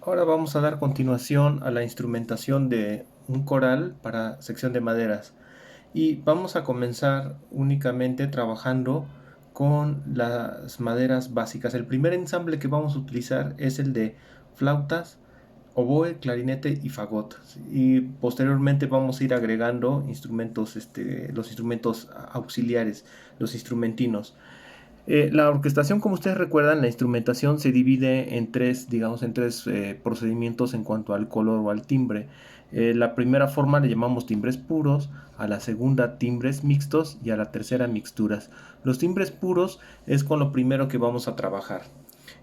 Ahora vamos a dar continuación a la instrumentación de un coral para sección de maderas y vamos a comenzar únicamente trabajando con las maderas básicas. El primer ensamble que vamos a utilizar es el de flautas, oboe, clarinete y fagot, y posteriormente vamos a ir agregando instrumentos, los instrumentos auxiliares, los instrumentinos. La orquestación, como ustedes recuerdan, la instrumentación se divide en tres, digamos, en tres procedimientos en cuanto al color o al timbre. La primera forma le llamamos timbres puros, a la segunda timbres mixtos y a la tercera mixturas. Los timbres puros es con lo primero que vamos a trabajar.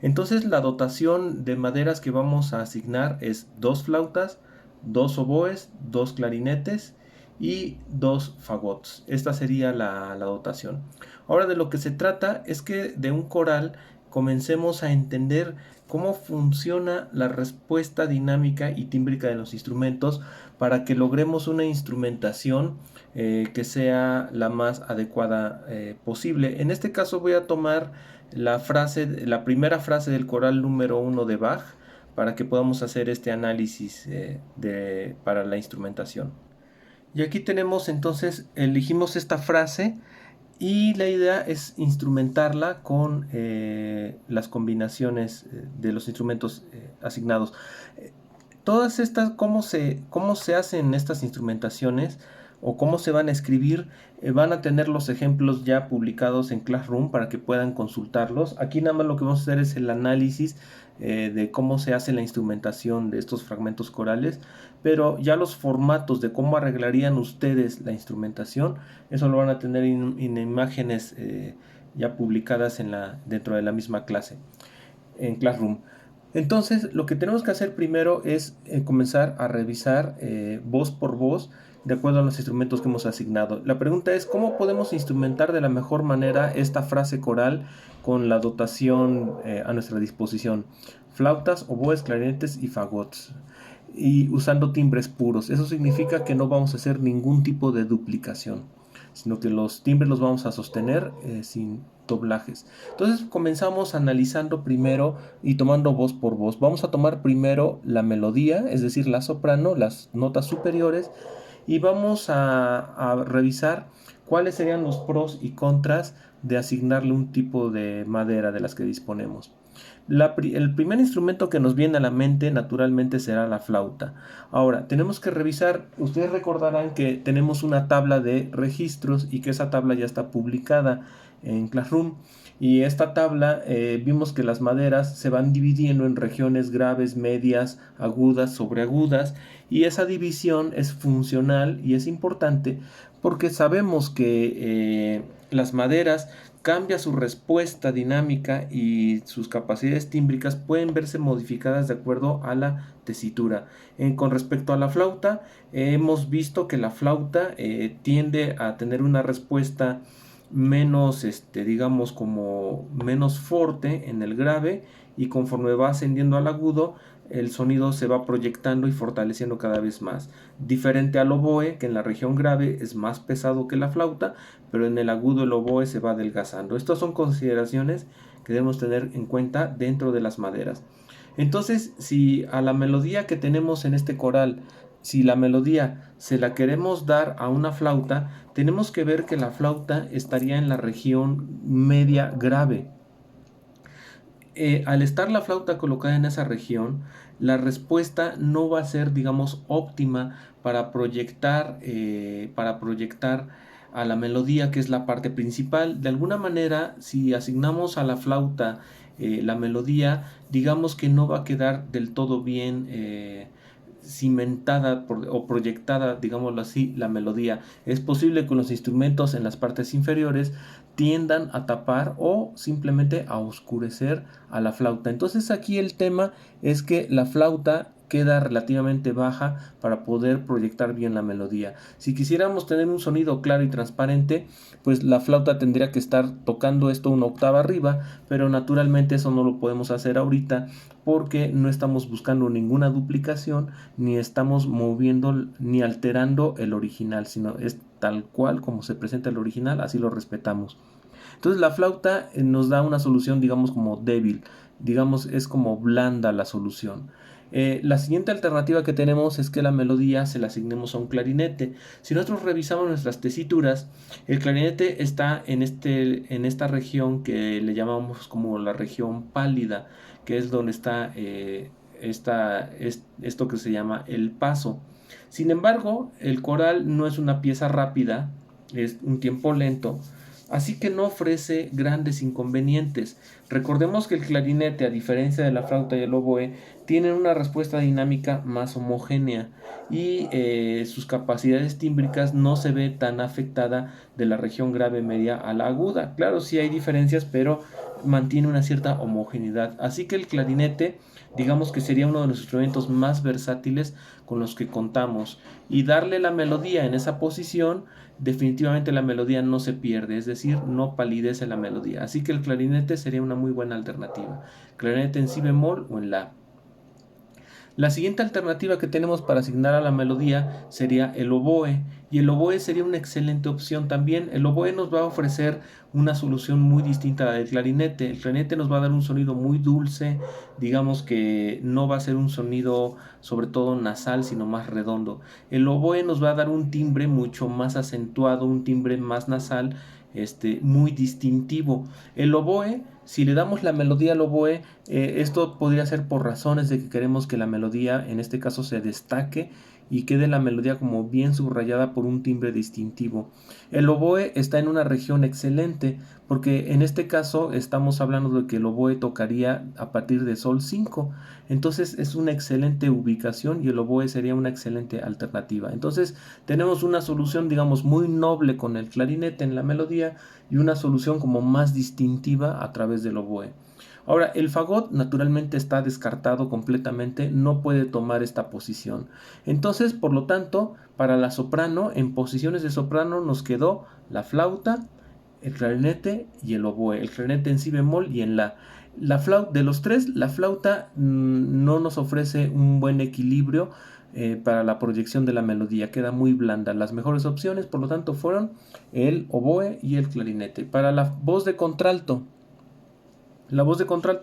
Entonces la dotación de maderas que vamos a asignar es dos flautas, dos oboes, dos clarinetes y dos fagots. Esta sería la dotación. Ahora de lo que se trata es que de un coral comencemos a entender cómo funciona la respuesta dinámica y tímbrica de los instrumentos para que logremos una instrumentación que sea la más adecuada posible. En este caso voy a tomar la primera frase del coral número 1 de Bach para que podamos hacer este análisis para la instrumentación. Y aquí tenemos entonces, elegimos esta frase y la idea es instrumentarla con las combinaciones de los instrumentos asignados. Todas estas, cómo se hacen estas instrumentaciones o cómo se van a escribir, van a tener los ejemplos ya publicados en Classroom para que puedan consultarlos. Aquí nada más lo que vamos a hacer es el análisis de cómo se hace la instrumentación de estos fragmentos corales, pero ya los formatos de cómo arreglarían ustedes la instrumentación, eso lo van a tener en imágenes ya publicadas dentro de la misma clase, en Classroom. Entonces, lo que tenemos que hacer primero es comenzar a revisar voz por voz de acuerdo a los instrumentos que hemos asignado. La pregunta es, ¿cómo podemos instrumentar de la mejor manera esta frase coral con la dotación a nuestra disposición? Flautas, oboes, clarinetes y fagots. Y usando timbres puros. Eso significa que no vamos a hacer ningún tipo de duplicación, sino que los timbres los vamos a sostener sin doblajes. Entonces comenzamos analizando primero y tomando voz por voz. Vamos a tomar primero la melodía, es decir, la soprano, las notas superiores, y vamos a revisar cuáles serían los pros y contras de asignarle un tipo de madera de las que disponemos. El primer instrumento que nos viene a la mente naturalmente será la flauta. Ahora, tenemos que revisar, ustedes recordarán que tenemos una tabla de registros y que esa tabla ya está publicada en Classroom. Y esta tabla vimos que las maderas se van dividiendo en regiones graves, medias, agudas, sobreagudas, y esa división es funcional y es importante porque sabemos que las maderas cambia su respuesta dinámica y sus capacidades tímbricas pueden verse modificadas de acuerdo a la tesitura. Con respecto a la flauta, hemos visto que la flauta tiende a tener una respuesta menos, digamos, como menos fuerte en el grave, y conforme va ascendiendo al agudo, el sonido se va proyectando y fortaleciendo cada vez más. Diferente al oboe, que en la región grave es más pesado que la flauta, pero en el agudo el oboe se va adelgazando. Estas son consideraciones que debemos tener en cuenta dentro de las maderas. Entonces, si a la melodía que tenemos en este coral, si la melodía se la queremos dar a una flauta, tenemos que ver que la flauta estaría en la región media grave. Al estar la flauta colocada en esa región, la respuesta no va a ser, digamos, óptima para proyectar a la melodía, que es la parte principal. De alguna manera, si asignamos a la flauta la melodía, digamos que no va a quedar del todo bien cimentada o proyectada, digámoslo así, la melodía. Es posible que los instrumentos en las partes inferiores tiendan a tapar o simplemente a oscurecer a la flauta. Entonces aquí el tema es que la flauta queda relativamente baja para poder proyectar bien la melodía. Si quisiéramos tener un sonido claro y transparente, pues la flauta tendría que estar tocando esto una octava arriba, pero naturalmente eso no lo podemos hacer ahorita porque no estamos buscando ninguna duplicación, ni estamos moviendo ni alterando el original, sino es tal cual como se presenta el original, así lo respetamos. Entonces la flauta nos da una solución, digamos, como débil, digamos, es como blanda la solución. La siguiente alternativa que tenemos es que la melodía se la asignemos a un clarinete. Si nosotros revisamos nuestras tesituras, el clarinete está en esta región que le llamamos como la región pálida, que es donde está esto que se llama el paso. Sin embargo, el coral no es una pieza rápida, es un tiempo lento, así que no ofrece grandes inconvenientes. Recordemos que el clarinete, a diferencia de la flauta y el oboe, tienen una respuesta dinámica más homogénea y sus capacidades tímbricas no se ve tan afectada de la región grave media a la aguda. Claro, sí hay diferencias, pero mantiene una cierta homogeneidad. Así que el clarinete, digamos que sería uno de los instrumentos más versátiles con los que contamos, y darle la melodía en esa posición, definitivamente la melodía no se pierde, es decir, no palidece la melodía. Así que el clarinete sería una muy buena alternativa. Clarinete en si bemol o en la. La siguiente alternativa que tenemos para asignar a la melodía sería el oboe, y el oboe sería una excelente opción también. El oboe nos va a ofrecer una solución muy distinta a la del clarinete. El clarinete nos va a dar un sonido muy dulce, digamos que no va a ser un sonido sobre todo nasal, sino más redondo. El oboe nos va a dar un timbre mucho más acentuado, un timbre más nasal, muy distintivo. El oboe, si le damos la melodía al oboe, esto podría ser por razones de que queremos que la melodía, en este caso, se destaque y quede la melodía como bien subrayada por un timbre distintivo. El oboe está en una región excelente porque en este caso estamos hablando de que el oboe tocaría a partir de sol 5. Entonces es una excelente ubicación y el oboe sería una excelente alternativa. Entonces tenemos una solución, digamos, muy noble con el clarinete en la melodía y una solución como más distintiva a través del oboe. Ahora, el fagot naturalmente está descartado completamente, no puede tomar esta posición. Entonces, por lo tanto, para la soprano, en posiciones de soprano nos quedó la flauta, el clarinete y el oboe. El clarinete en si bemol y en la. De los tres, la flauta no nos ofrece un buen equilibrio para la proyección de la melodía, queda muy blanda. Las mejores opciones, por lo tanto, fueron el oboe y el clarinete. Para la voz de contralto,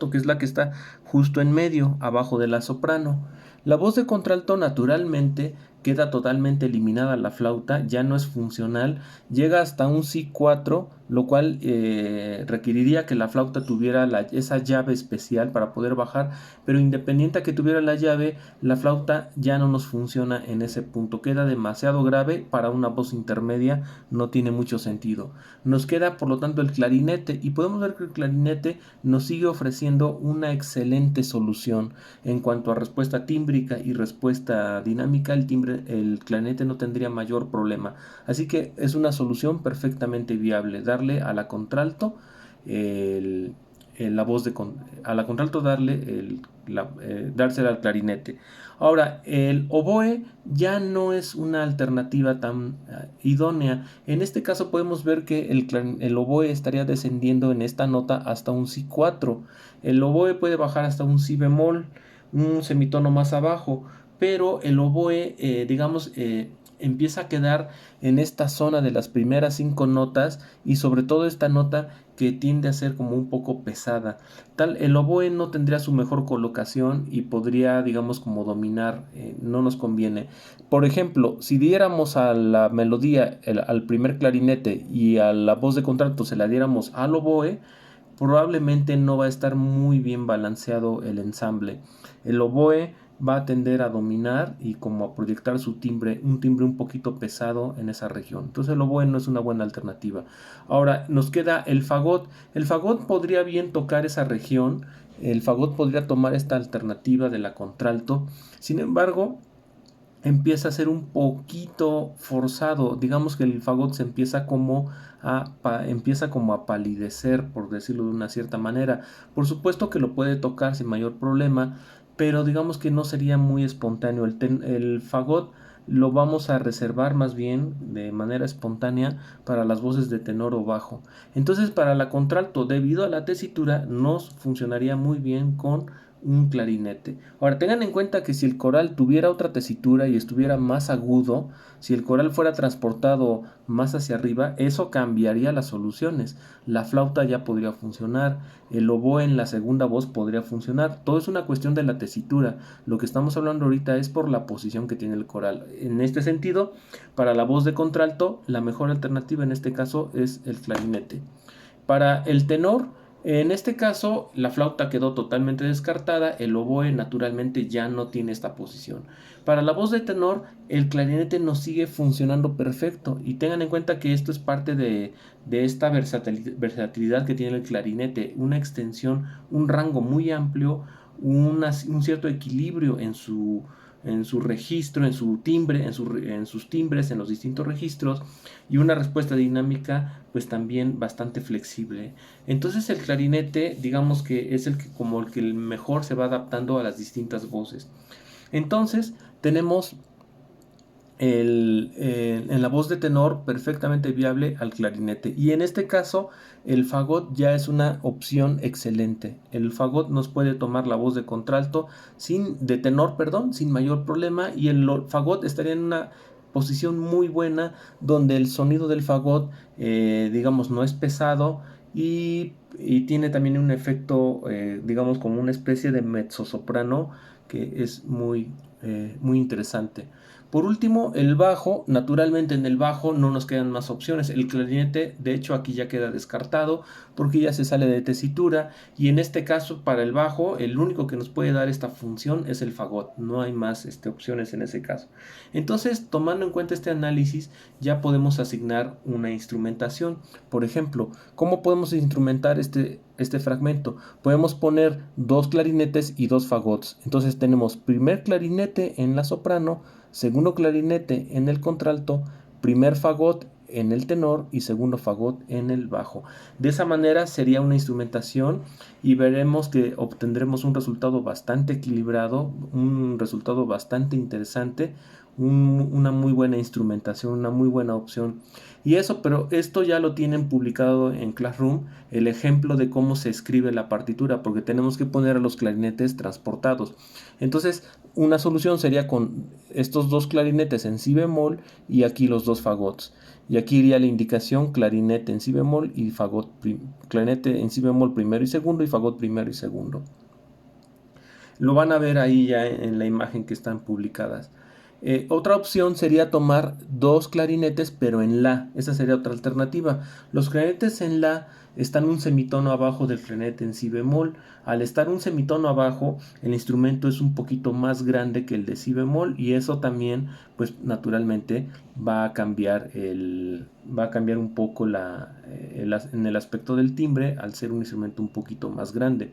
que es la que está justo en medio, abajo de la soprano. La voz de contralto naturalmente queda totalmente eliminada la flauta, ya no es funcional, llega hasta un Si4, lo cual requeriría que la flauta tuviera esa llave especial para poder bajar, pero independiente a que tuviera la llave, la flauta ya no nos funciona en ese punto, queda demasiado grave para una voz intermedia, no tiene mucho sentido. Nos queda por lo tanto el clarinete, y podemos ver que el clarinete nos sigue ofreciendo una excelente solución en cuanto a respuesta tímbrica y respuesta dinámica. El clarinete no tendría mayor problema, así que es una solución perfectamente viable darle a la contralto a la contralto dársela al clarinete. Ahora, el oboe ya no es una alternativa tan idónea. En este caso podemos ver que el oboe estaría descendiendo en esta nota hasta un Si4. El oboe puede bajar hasta un Si bemol, un semitono más abajo, pero el oboe, empieza a quedar en esta zona de las primeras 5 notas, y sobre todo esta nota que tiende a ser como un poco pesada. El oboe no tendría su mejor colocación y podría, digamos, como dominar, no nos conviene. Por ejemplo, si diéramos a la melodía al primer clarinete y a la voz de contralto se la diéramos al oboe, probablemente no va a estar muy bien balanceado el ensamble. El oboe va a tender a dominar y como a proyectar su timbre, un timbre un poquito pesado en esa región. Entonces el oboe no es una buena alternativa. Ahora nos queda el fagot. El fagot podría bien tocar esa región. El fagot podría tomar esta alternativa de la contralto. Sin embargo, empieza a ser un poquito forzado. Digamos que el fagot se empieza como a palidecer, por decirlo de una cierta manera. Por supuesto que lo puede tocar sin mayor problema, pero digamos que no sería muy espontáneo. El fagot lo vamos a reservar más bien de manera espontánea para las voces de tenor o bajo. Entonces, para la contralto, debido a la tesitura, nos funcionaría muy bien con un clarinete. Ahora, tengan en cuenta que si el coral tuviera otra tesitura y estuviera más agudo, si el coral fuera transportado más hacia arriba, eso cambiaría las soluciones. La flauta ya podría funcionar, el oboe en la segunda voz podría funcionar. Todo es una cuestión de la tesitura. Lo que estamos hablando ahorita es por la posición que tiene el coral. En este sentido, para la voz de contralto, la mejor alternativa en este caso es el clarinete. Para el tenor, en este caso, la flauta quedó totalmente descartada, el oboe naturalmente ya no tiene esta posición. Para la voz de tenor, el clarinete nos sigue funcionando perfecto y tengan en cuenta que esto es parte de esta versatilidad que tiene el clarinete, una extensión, un rango muy amplio, un cierto equilibrio en su registro, en su timbre, en sus timbres, en los distintos registros y una respuesta dinámica pues también bastante flexible. Entonces el clarinete digamos que es el que como el que mejor se va adaptando a las distintas voces. Entonces tenemos en la voz de tenor perfectamente viable al clarinete y en este caso el fagot ya es una opción excelente. El fagot nos puede tomar la voz de contralto de tenor, perdón, sin mayor problema y el fagot estaría en una posición muy buena donde el sonido del fagot digamos no es pesado y tiene también un efecto digamos como una especie de mezzosoprano que es muy interesante. Por último, el bajo, naturalmente en el bajo no nos quedan más opciones. El clarinete, de hecho, aquí ya queda descartado porque ya se sale de tesitura y en este caso para el bajo el único que nos puede dar esta función es el fagot, no hay más opciones en ese caso. Entonces, tomando en cuenta este análisis, ya podemos asignar una instrumentación. Por ejemplo, ¿cómo podemos instrumentar este fragmento? Podemos poner dos clarinetes y dos fagots. Entonces tenemos primer clarinete en la soprano, segundo clarinete en el contralto, primer fagot en el tenor y segundo fagot en el bajo. De esa manera sería una instrumentación y veremos que obtendremos un resultado bastante equilibrado, un resultado bastante interesante, una muy buena instrumentación, una muy buena opción. Y eso, pero esto ya lo tienen publicado en Classroom, el ejemplo de cómo se escribe la partitura, porque tenemos que poner a los clarinetes transportados. Entonces, una solución sería con estos dos clarinetes en si bemol y aquí los dos fagots. Y aquí iría la indicación clarinete en si bemol y fagot, clarinete en si bemol primero y segundo y fagot primero y segundo. Lo van a ver ahí ya en la imagen que están publicadas. Otra opción sería tomar dos clarinetes pero en la. Esa sería otra alternativa. Los clarinetes en la están un semitono abajo del clarinete en si bemol. Al estar un semitono abajo, el instrumento es un poquito más grande que el de si bemol y eso también, pues naturalmente va a cambiar un poco en el aspecto del timbre al ser un instrumento un poquito más grande.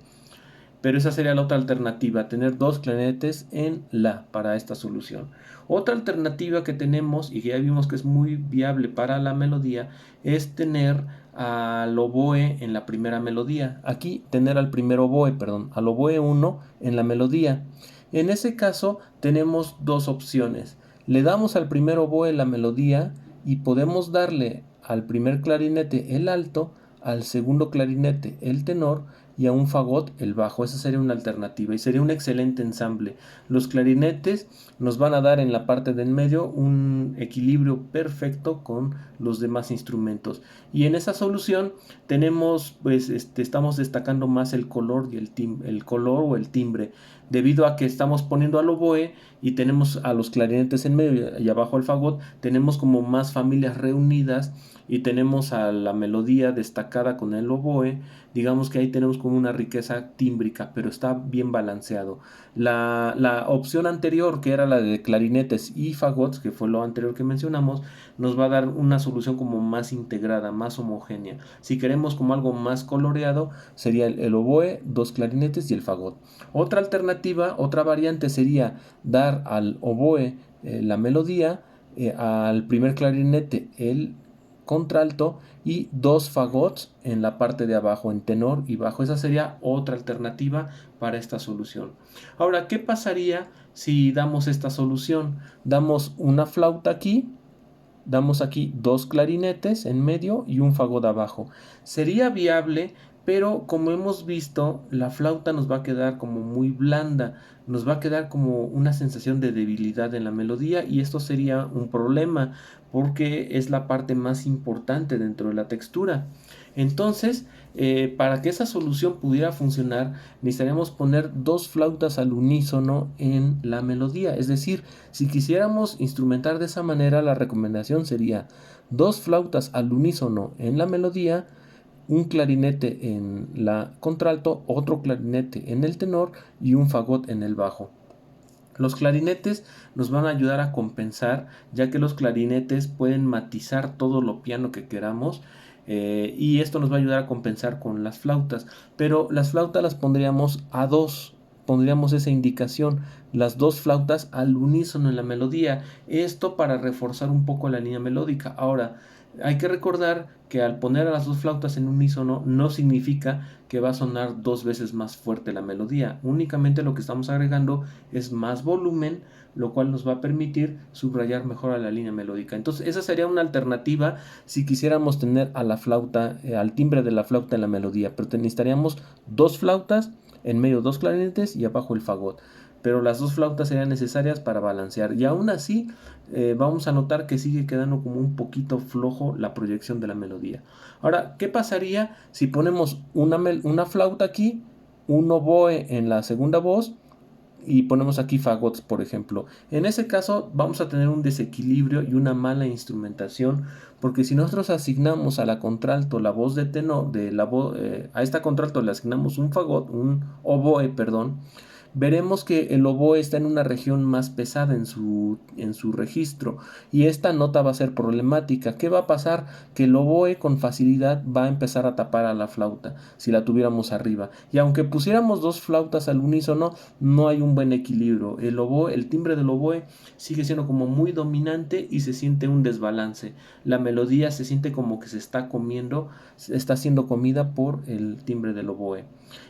Pero esa sería la otra alternativa, tener dos clarinetes en la para esta solución. Otra alternativa que tenemos y que ya vimos que es muy viable para la melodía es tener al oboe en la primera melodía. Aquí tener al primer oboe, perdón, al oboe 1 en la melodía. En ese caso tenemos dos opciones. Le damos al primer oboe la melodía y podemos darle al primer clarinete el alto, al segundo clarinete el tenor y a un fagot el bajo. Esa sería una alternativa y sería un excelente ensamble. Los clarinetes nos van a dar en la parte del medio un equilibrio perfecto con los demás instrumentos y en esa solución tenemos pues estamos destacando más el color y el color o el timbre debido a que estamos poniendo al oboe y tenemos a los clarinetes en medio y abajo al fagot, tenemos como más familias reunidas y tenemos a la melodía destacada con el oboe. Digamos que ahí tenemos como una riqueza tímbrica, pero está bien balanceado. La opción anterior, que era la de clarinetes y fagots, que fue lo anterior que mencionamos, nos va a dar una solución como más integrada, más homogénea. Si queremos como algo más coloreado, sería el oboe, dos clarinetes y el fagot. Otra alternativa, otra variante sería dar al oboe la melodía, al primer clarinete el contralto y dos fagots en la parte de abajo en tenor y bajo. Esa sería otra alternativa para esta solución. Ahora, ¿qué pasaría si damos esta solución? Damos una flauta aquí, damos aquí dos clarinetes en medio y un fagot abajo. Sería viable, pero como hemos visto, la flauta nos va a quedar como muy blanda, nos va a quedar como una sensación de debilidad en la melodía y esto sería un problema porque es la parte más importante dentro de la textura. Entonces, para que esa solución pudiera funcionar, necesitaríamos poner dos flautas al unísono en la melodía. Es decir, si quisiéramos instrumentar de esa manera, la recomendación sería dos flautas al unísono en la melodía, un clarinete en la contralto, otro clarinete en el tenor y un fagot en el bajo. Los clarinetes nos van a ayudar a compensar, ya que los clarinetes pueden matizar todo lo piano que queramos, y esto nos va a ayudar a compensar con las flautas. Pero las flautas las pondríamos a dos, pondríamos esa indicación, las dos flautas al unísono en la melodía. Esto para reforzar un poco la línea melódica. Ahora, hay que recordar que al poner a las dos flautas en unísono no significa que va a sonar dos veces más fuerte la melodía. Únicamente lo que estamos agregando es más volumen, lo cual nos va a permitir subrayar mejor a la línea melódica. Entonces, esa sería una alternativa si quisiéramos tener a la flauta, al timbre de la flauta en la melodía. Pero necesitaríamos dos flautas, en medio dos clarinetes y abajo el fagot. Pero las dos flautas serían necesarias para balancear. Y aún así, vamos a notar que sigue quedando como un poquito flojo la proyección de la melodía. Ahora, ¿qué pasaría si ponemos una flauta aquí, un oboe en la segunda voz y ponemos aquí fagots, por ejemplo? En ese caso vamos a tener un desequilibrio y una mala instrumentación, porque si nosotros asignamos a la contralto la voz de tenor, a esta contralto le asignamos un fagot, un oboe, perdón, veremos que el oboe está en una región más pesada en su registro y esta nota va a ser problemática. ¿Qué va a pasar? Que el oboe con facilidad va a empezar a tapar a la flauta si la tuviéramos arriba. Y aunque pusiéramos dos flautas al unísono, no hay un buen equilibrio. El oboe, el timbre del oboe sigue siendo como muy dominante y se siente un desbalance. La melodía se siente como que se está comiendo, está siendo comida por el timbre del oboe.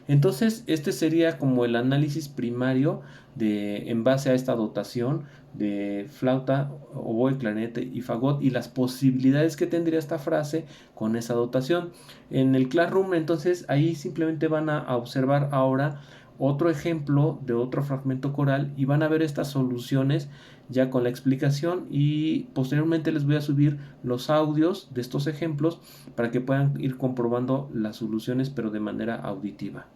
Entonces, este sería como el análisis primario en base a esta dotación de flauta, oboe, clarinete y fagot y las posibilidades que tendría esta frase con esa dotación. En el Classroom, entonces, ahí simplemente van a observar ahora otro ejemplo de otro fragmento coral y van a ver estas soluciones ya con la explicación, y posteriormente les voy a subir los audios de estos ejemplos para que puedan ir comprobando las soluciones pero de manera auditiva.